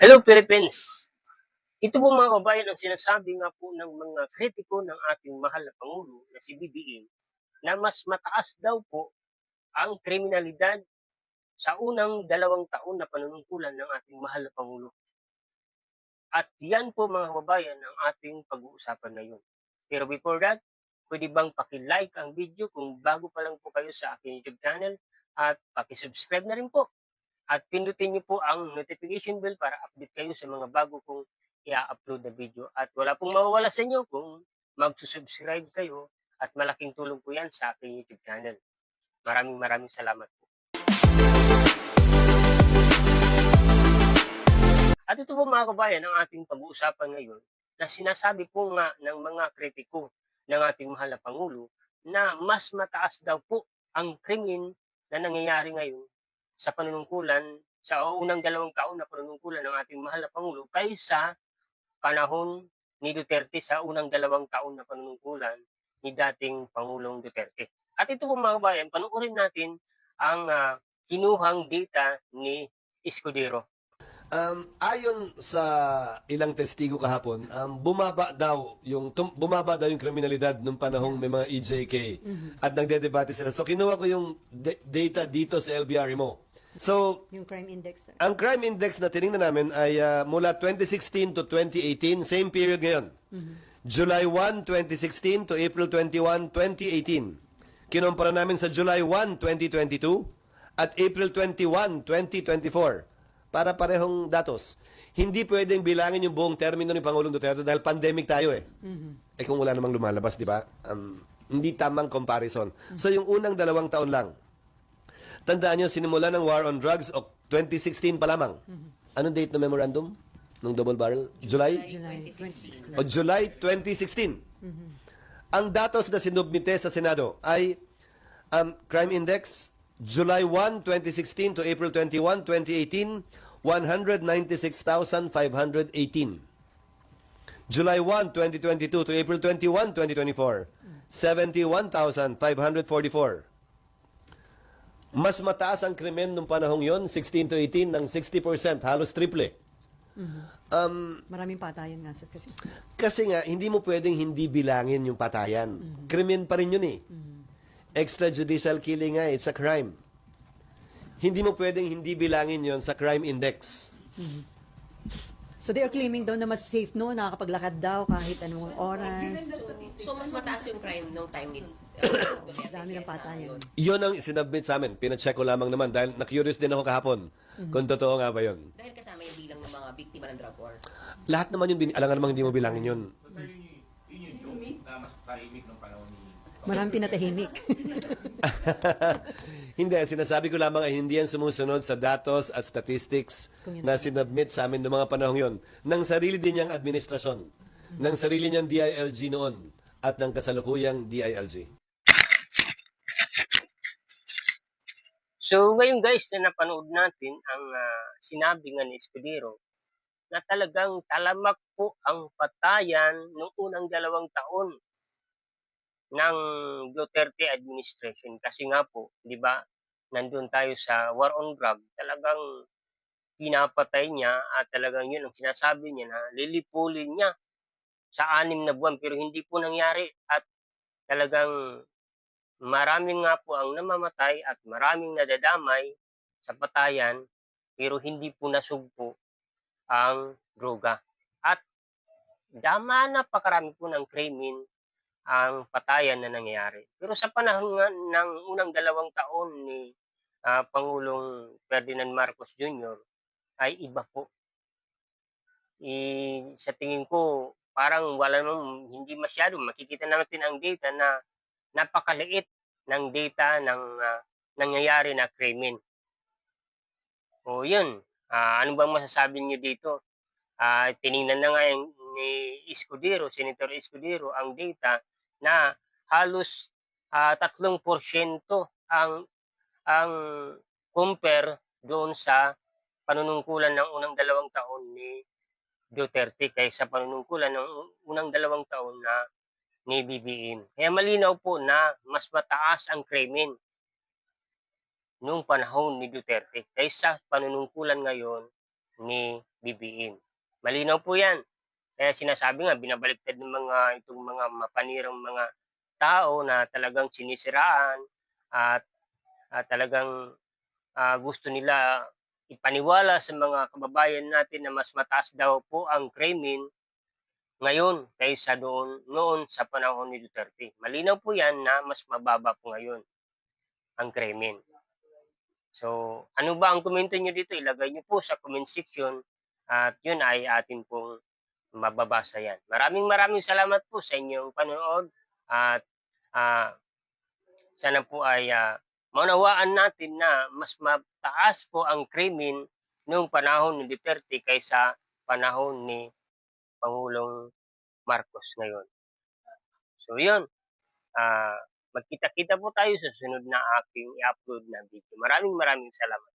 Hello Philippines! Ito po mga kabayan ang sinasabi nga po ng mga kritiko ng ating mahal na Pangulo na si BBM na mas mataas daw po ang kriminalidad sa unang 2 taon na panunungkulan ng ating mahal na Pangulo. At yan po mga kababayan ang ating pag-uusapan ngayon. Pero before that, pwede bang paki-like ang video kung bago pa lang po kayo sa aking YouTube channel at paki-subscribe na rin po. At pindutin niyo po ang notification bell para update kayo sa mga bago kong i-upload na video. At wala pong mawawala sa inyo kung mag-subscribe kayo at malaking tulong po yan sa aking YouTube channel. Maraming salamat po. At ito po mga kabayan ang ating pag-uusapan ngayon na sinasabi po nga ng mga kritiko ng ating mahal na Pangulo na mas mataas daw po ang krimen na nangyayari ngayon sa panunungkulan sa unang 2 taon na panunungkulan ng ating mahal na Pangulo kaysa panahon ni Duterte sa unang 2 taon na panunungkulan ni dating Pangulong Duterte. At ito po mga kabayan, panoorin natin ang kinuhang data ni Escudero. Ayon sa ilang testigo kahapon, bumaba daw yung kriminalidad nung panahong may mga EJK at nagdedebate sila. So kinuha ko yung data dito sa LBR mo. So, Yung crime index, sir. ang crime index na tiningnan namin ay mula 2016 to 2018, same period ngayon. July 1, 2016 to April 21, 2018. Kinumpara namin sa July 1, 2022 at April 21, 2024 para parehong datos. Hindi pwedeng bilangin yung buong termino ni Pangulong Duterte dahil pandemic tayo eh. Eh kung wala namang lumalabas, di ba? Hindi tamang comparison. So yung unang 2 taon lang. Tandaan nyo, sinimula ng war on drugs o 2016 pa lamang. Anong date ng memorandum? Nung double barrel? July? July 2016. O July 2016. Ang datos na sinubmite sa Senado ay crime index July 1, 2016 to April 21, 2018, 196,518. July 1, 2022 to April 21, 2024, 71,544. Mas mataas ang krimen nung panahong yon, 16 to 18, ng 60%, halos triple. Maraming patayan nga, sir. Kasi nga, hindi mo pwedeng hindi bilangin yung patayan. Krimen pa rin yun eh. Extrajudicial killing nga, it's a crime. Hindi mo pwedeng hindi bilangin yon sa crime index. So they are claiming daw na mas safe no, nakakapaglakad daw kahit anong oras. So, mas mataas yung crime nung time ni Dami ng patayan. Yon ang sinubmit sa amin. Pinacheck ko lamang naman dahil na-curious din ako kahapon kung totoo nga ba yon. Dahil kasama yung bilang ng mga biktima ng drug war. Lahat naman yun, alangan namang hindi mo bilangin yun. So, sir, yun yung joke na mas tahimik ng panahon ni... Maraming pinatahimik. Hindi, sinasabi ko lamang ay hindi yan sumusunod sa datos at statistics na sinubmit sa amin noong mga panahong yon ng sarili din niyang administrasyon, ng sarili niyang DILG noon at ng kasalukuyang DILG. So ngayon guys na napanood natin ang sinabi nga ni Escudero na talagang talamak po ang patayan noong unang 2 taon ng Duterte administration. Kasi nga po, di ba, nandun tayo sa war on drug, talagang pinapatay niya at talagang yun ang sinasabi niya na lilipulin niya sa 6 na buwan pero hindi po nangyari at talagang maraming nga po ang namamatay at maraming nadadamay sa patayan pero hindi po nasugpo ang droga. At napakarami po ng krimen ang patayan na nangyayari. Pero sa panahon nga ng unang 2 taon ni Pangulong Ferdinand Marcos Jr. ay iba po. Sa tingin ko, parang wala namang hindi masyado. Makikita natin ang data na napakaliit ng data ng nangyayari na krimen. O yun, ano bang masasabi niyo dito? Tiningnan na nga ni Escudero, Senator Escudero, ang data na halos 3% ang compare doon sa panunungkulan ng unang 2 taon ni Duterte kaysa panunungkulan ng unang 2 taon na ni BBM. Kaya malinaw po na mas mataas ang krimen nung panahon ni Duterte kaysa panunungkulan ngayon ni BBM. Malinaw po yan. Kaya sinasabi nga, binabaliktad ng itong mga mapanirang mga tao na talagang sinisiraan at talagang gusto nila ipaniwala sa mga kababayan natin na mas mataas daw po ang krimen ngayon kaysa noon sa panahon ni Duterte. Malinaw po yan na mas mababa po ngayon ang krimen. So, ano ba ang komento nyo dito? Ilagay nyo po sa comment section at yun ay atin pong mababasa yan. Maraming salamat po sa inyong panonood at ah, sana po ay maunawaan natin na mas mataas po ang krimen noong panahon ni Duterte kaysa panahon ni Pangulong Marcos ngayon. So yun, magkita-kita po tayo sa sunod na aking i-upload na video. Maraming salamat.